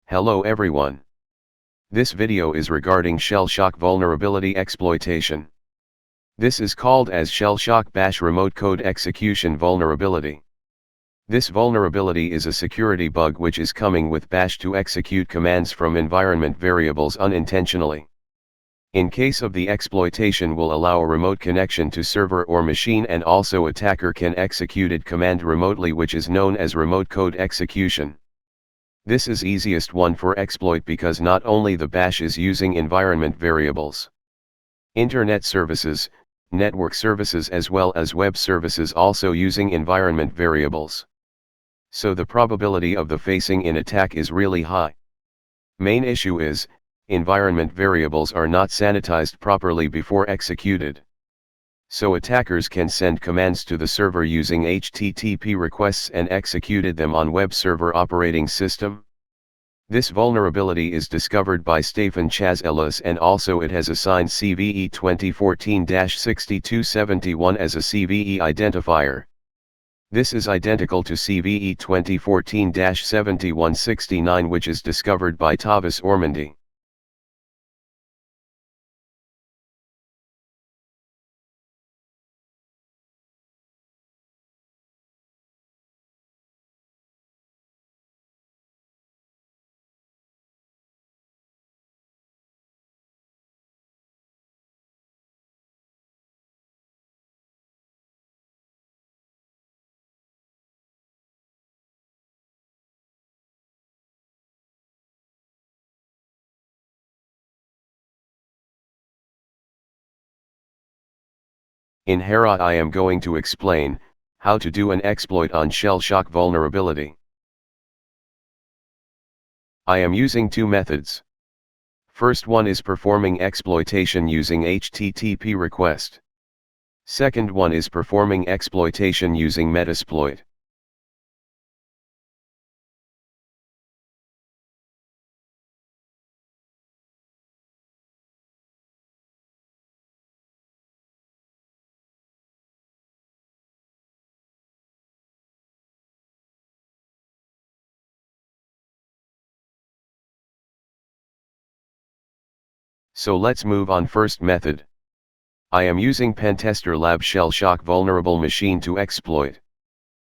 Hello everyone. This video is regarding Shellshock vulnerability exploitation. This is called as Shellshock BASH remote code execution vulnerability. This vulnerability is a security bug which is coming with BASH to execute commands from environment variables unintentionally. In case of the exploitation will allow a remote connection to server or machine, and also attacker can executed command remotely, which is known as remote code execution. This is easiest one for exploit because not only the BASH is using environment variables. Internet services, network services as well as web services also using environment variables. So the probability of the facing in attack is really high. Main issue is, environment variables are not sanitized properly before executed. So attackers can send commands to the server using HTTP requests and executed them on web server operating system. This vulnerability is discovered by Stefan Chaz and also it has assigned CVE 2014-6271 as a CVE identifier. This is identical to CVE 2014-7169, which is discovered by Tavis Ormandy. In Hera I am going to explain how to do an exploit on Shellshock vulnerability. I am using two methods. First one is performing exploitation using HTTP request. Second one is performing exploitation using Metasploit. So let's move on first method. I am using Pentester Lab Shellshock vulnerable machine to exploit.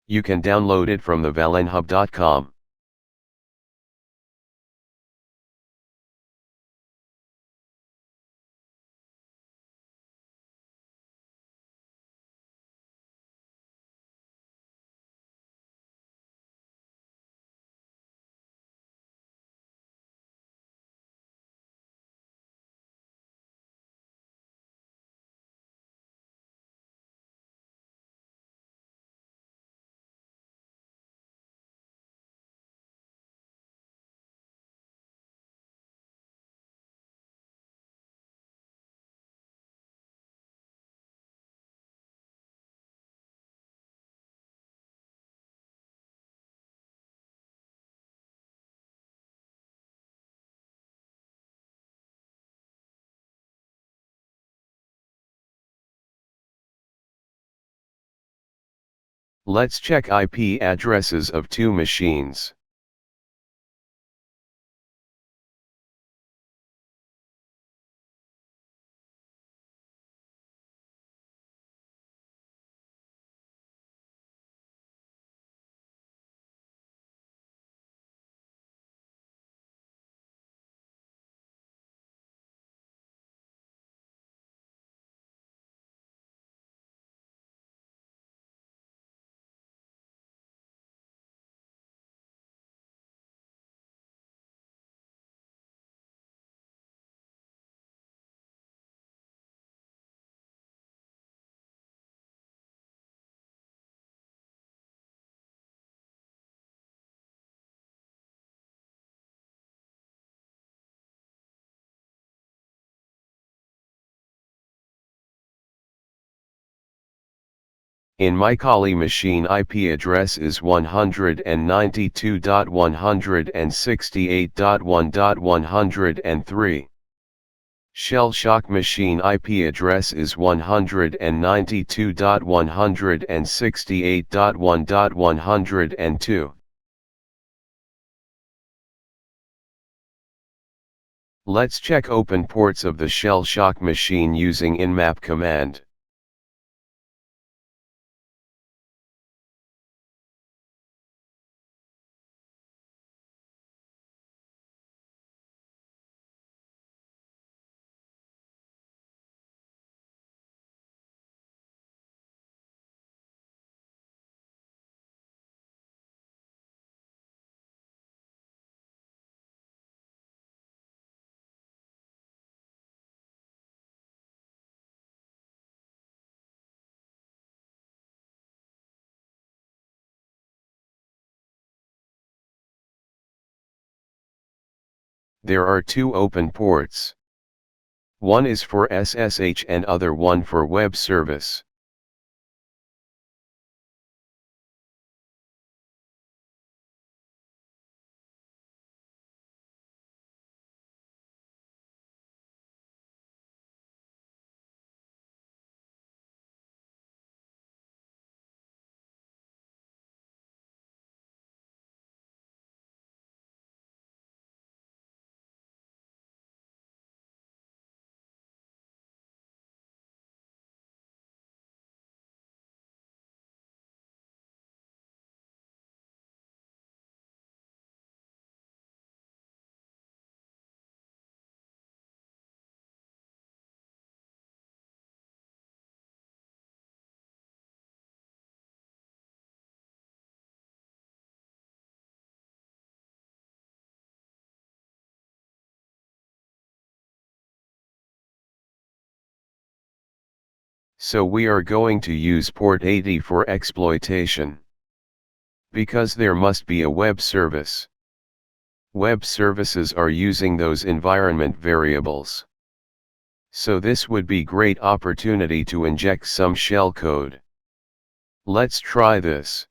You can download it from the valenhub.com. Let's check IP addresses of two machines. In my Kali machine IP address is 192.168.1.103. Shellshock machine IP address is 192.168.1.102. Let's check open ports of the Shellshock machine using nmap command. There are two open ports. One is for SSH and other one for web service. So we are going to use port 80 for exploitation. Because there must be a web service. Web services are using those environment variables. So this would be great opportunity to inject some shell code. Let's try this.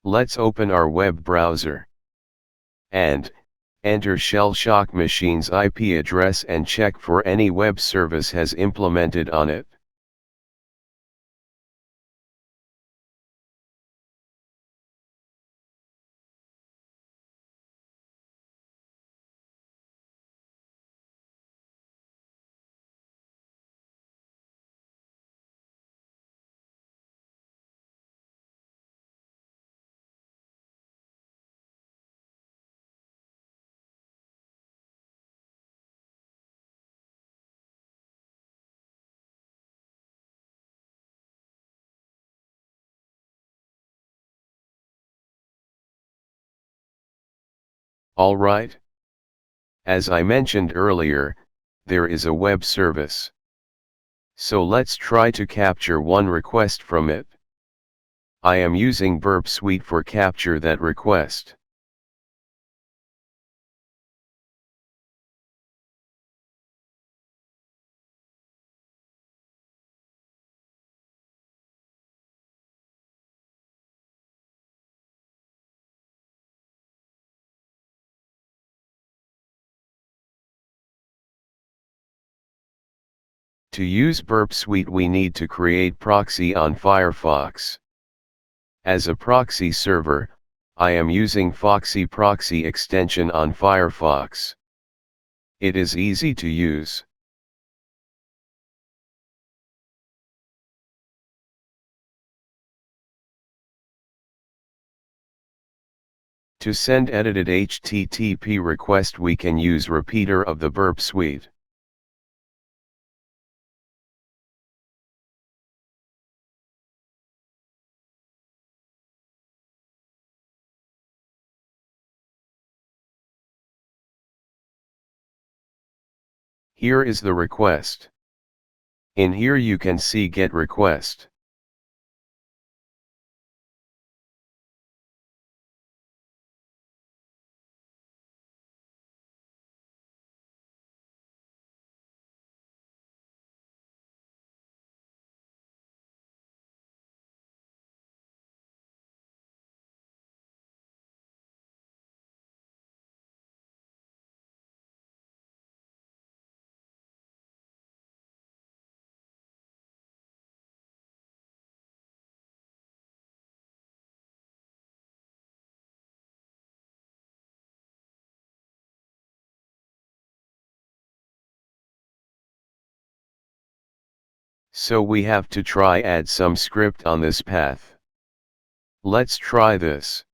Let's open our web browser. And enter Shellshock machine's IP address and check for any web service has implemented on it. Alright. As I mentioned earlier, there is a web service. So let's try to capture one request from it. I am using Burp Suite for capture that request. To use Burp Suite we need to create proxy on Firefox. As a proxy server, I am using Foxy proxy extension on Firefox. It is easy to use. To send edited HTTP request we can use repeater of the Burp Suite. Here is the request. In here you can see get request. So we have to try add some script on this path. Let's try this.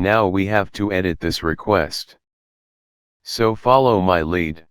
Now we have to edit this request. So follow my lead.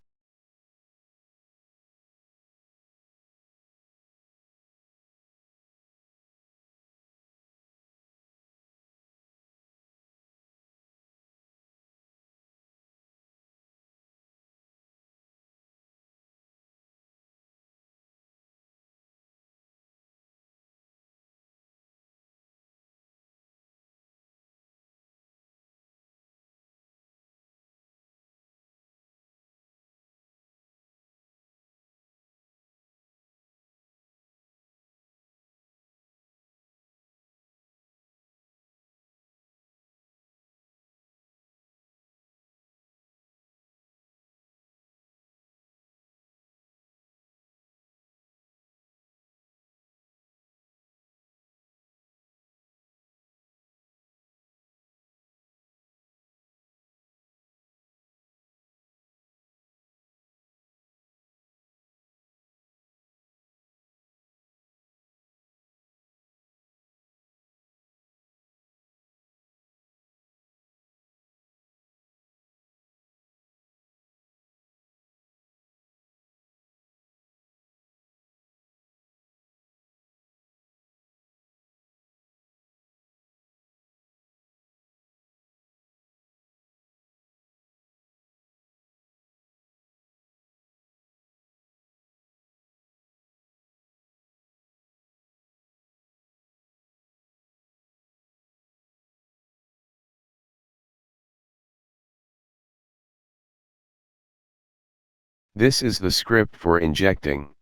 This is the script for injecting.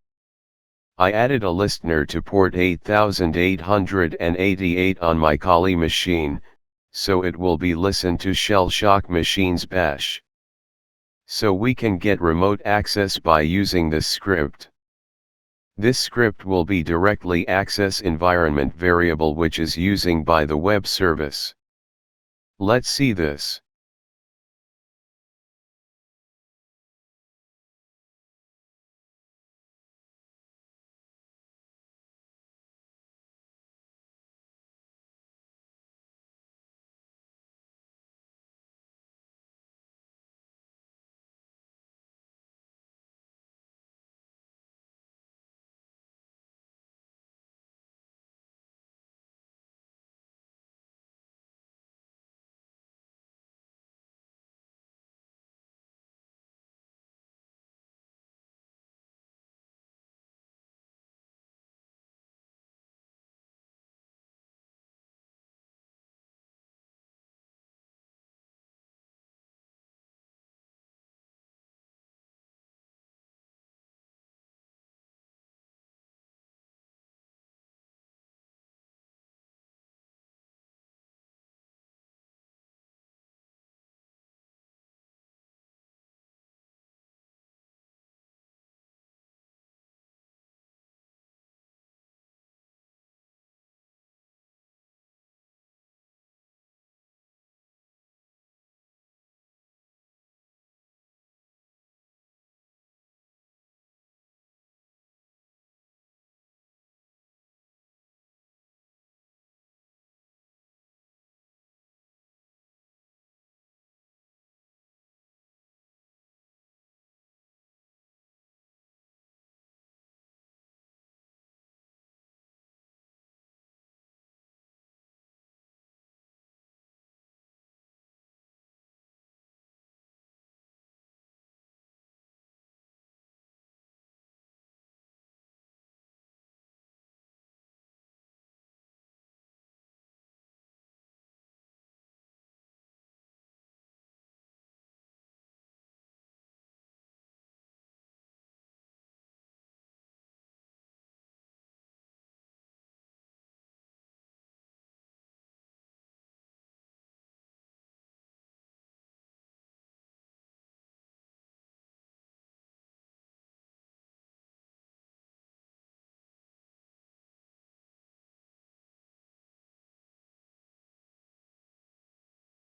I added a listener to port 8888 on my Kali machine, so it will be listened to Shellshock machine's bash. So we can get remote access by using this script. This script will be directly access environment variable which is using by the web service. Let's see this.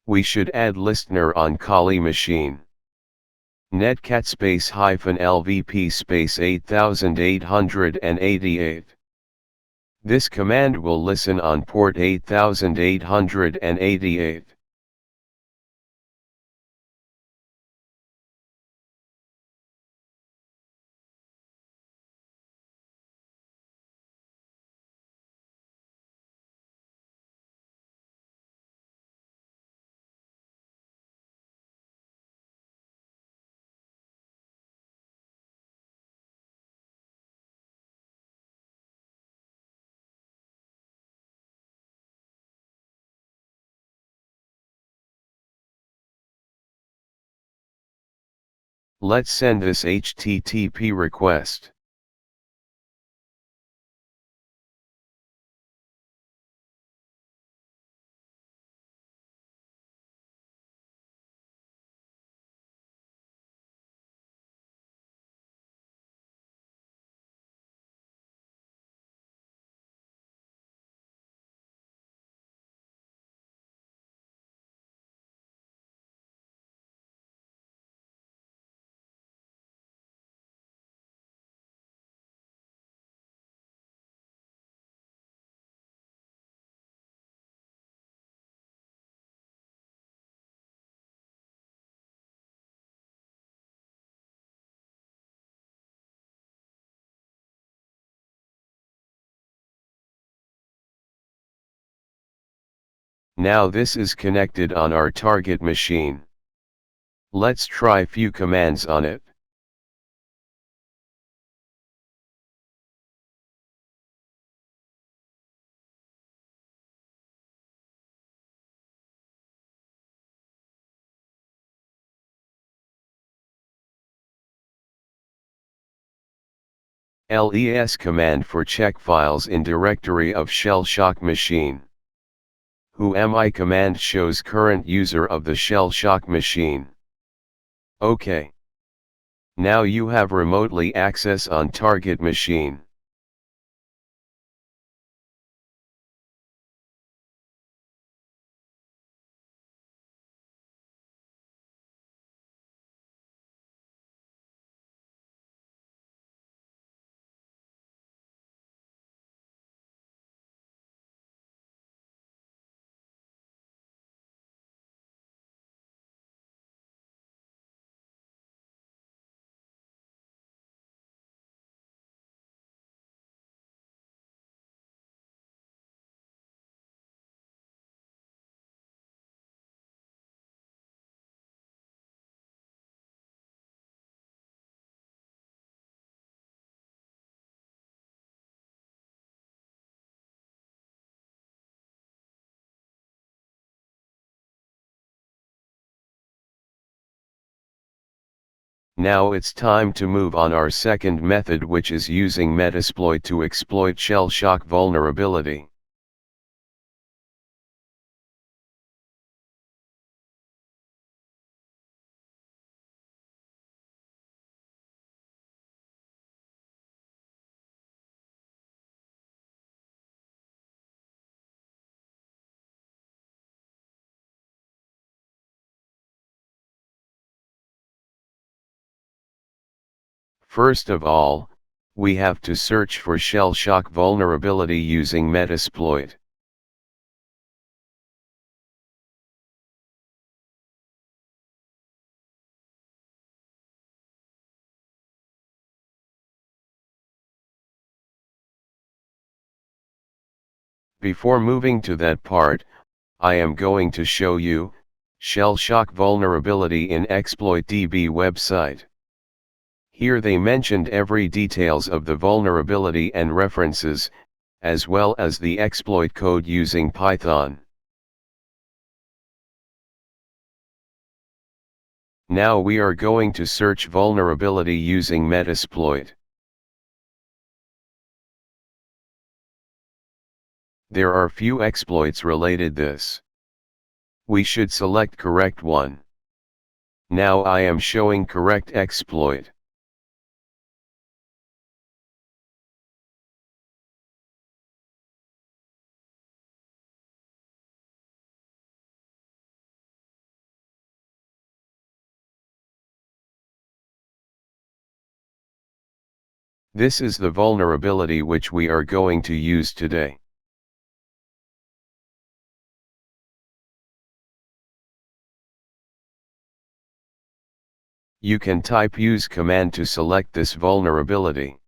we should add listener on Kali machine. Netcat space hyphen LVP space 8888. This command will listen on port 8888. Let's send this HTTP request. Now this is connected on our target machine. Let's try few commands on it. LES command for check files in directory of Shellshock machine. Whoami command shows current user of the Shellshock machine. OK. Now you have remotely access on target machine. Now it's time to move on our second method, which is using Metasploit to exploit Shellshock vulnerability. First of all, we have to search for Shellshock vulnerability using Metasploit. Before moving to that part, I am going to show you Shellshock vulnerability in ExploitDB website. Here they mentioned every details of the vulnerability and references, as well as the exploit code using Python. Now we are going to search vulnerability using Metasploit. There are few exploits related this. We should select correct one. Now I am showing correct exploit. This is the vulnerability which we are going to use today. You can type use command to select this vulnerability.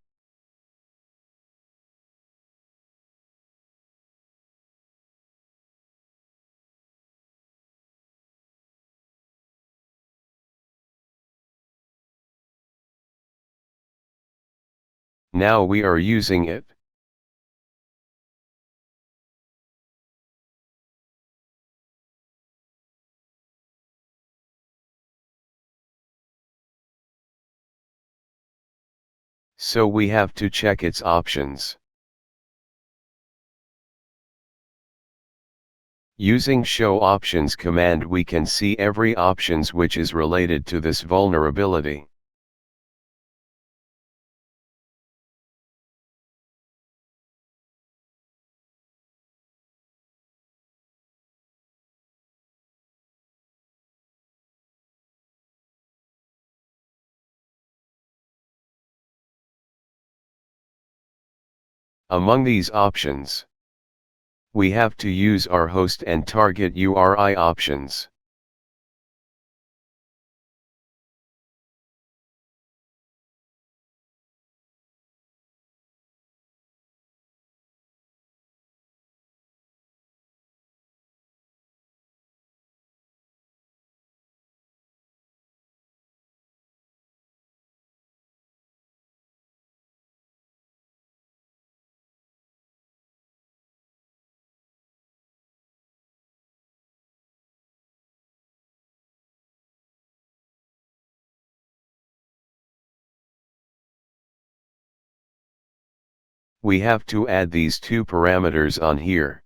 Now we are using it. So we have to check its options. Using show options command we can see every options which is related to this vulnerability. Among these options, we have to use our host and target URI options. We have to add these two parameters on here.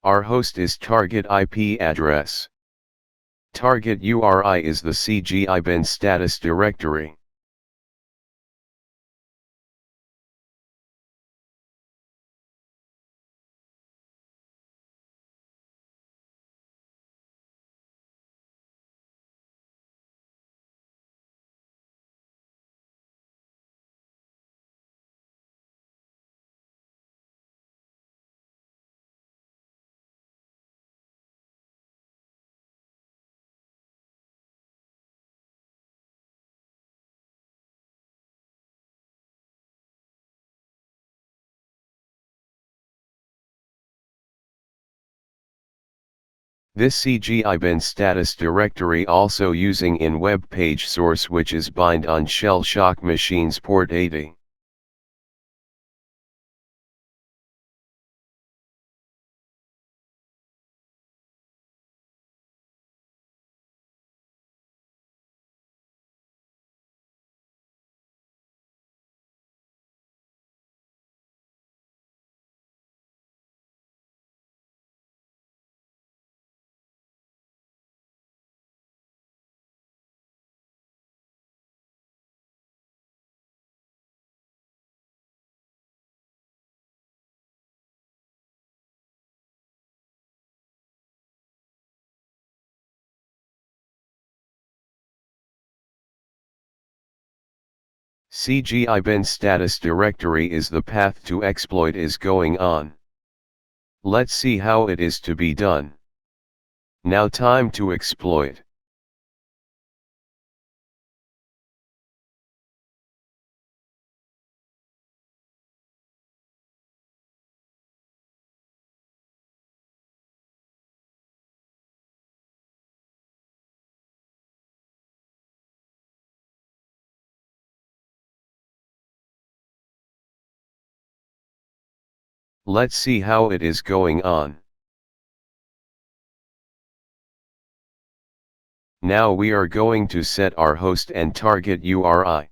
Our host is target IP address. Target URI is the CGI bin status directory. This CGI bin status directory also using in web page source which is bind on Shellshock machines port 80. CGI bin status directory is the path to exploit is going on. Let's see how it is to be done. Now time to exploit. Let's see how it is going on. Now we are going to set our host and target URI.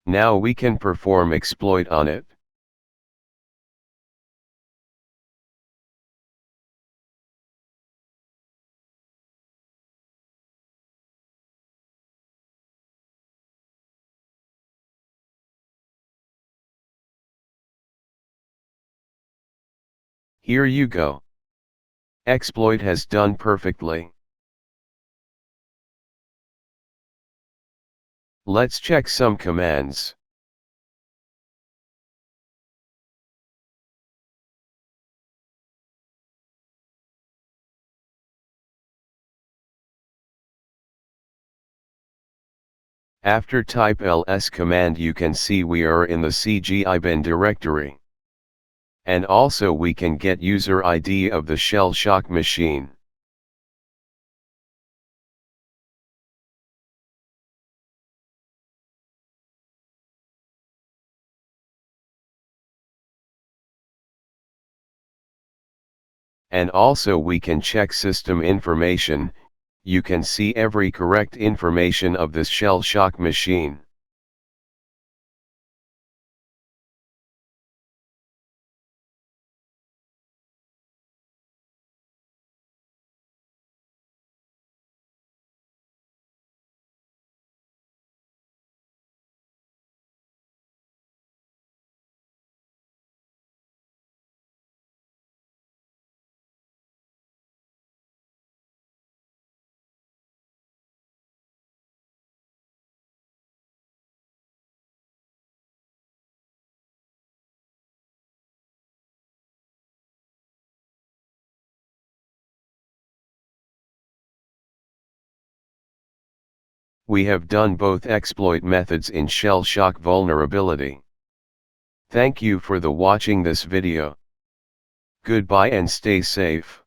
Now we can perform exploit on it. Here you go. Exploit has done perfectly. Let's check some commands. After type ls command you can see we are in the CGI bin directory. And also we can get user ID of the Shellshock machine. And also we can check system information. You can see every correct information of this Shellshock machine. We have done both exploit methods in Shellshock vulnerability. Thank you for watching this video. Goodbye and stay safe.